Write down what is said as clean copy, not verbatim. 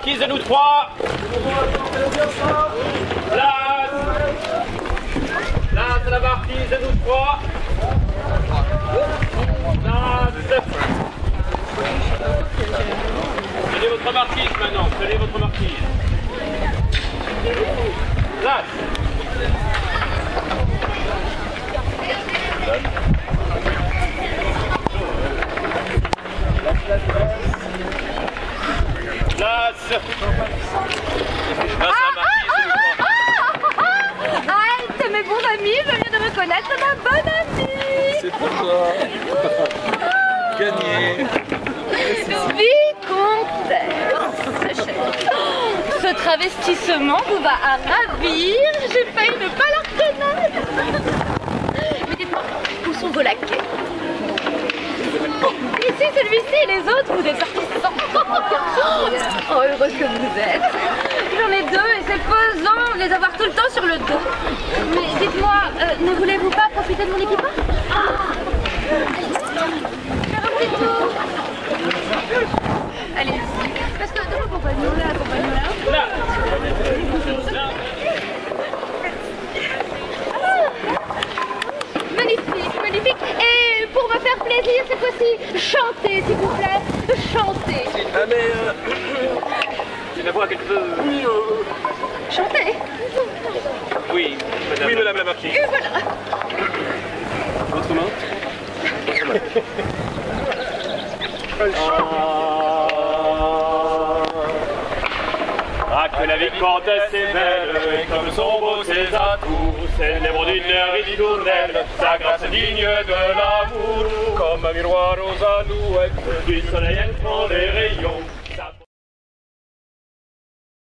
marquise et nous trois. Place. Place à la marquise et nous trois. Place. Prenez votre marquise maintenant, prenez votre marquise. Place. Place. Halte, mes bons amis, je viens de reconnaître ma bonne amie. C'est pour toi. Gagné. Vicomtesse. Ce travestissement vous va à ravir. J'ai failli ne pas la reconnaître. Mais dites-moi, où sont vos laquais? Ici, celui-ci et les autres, vous êtes sortis sans. Oh, heureuse que vous êtes. J'en ai deux et c'est pesant de les avoir tout le temps sur le dos. Mais dites-moi, ne voulez-vous pas profiter de mon équipage? Faire un petit tour. Allez, parce que de vos compagnons là, Là. Magnifique, magnifique. Et pour me faire plaisir cette fois-ci, chantez s'il vous plaît, chantez. Ah mais C'est la voix qu'elle veut. Chantez. Oui, madame. Oui, madame la marquise. Et voilà. Votre main. Ah, que la vicomtesse est belle, et comme son beau ses atouts, célèbre d'une ritournelle, sa grâce digne de l'amour, comme un miroir aux alouettes, du soleil elle prend les rayons.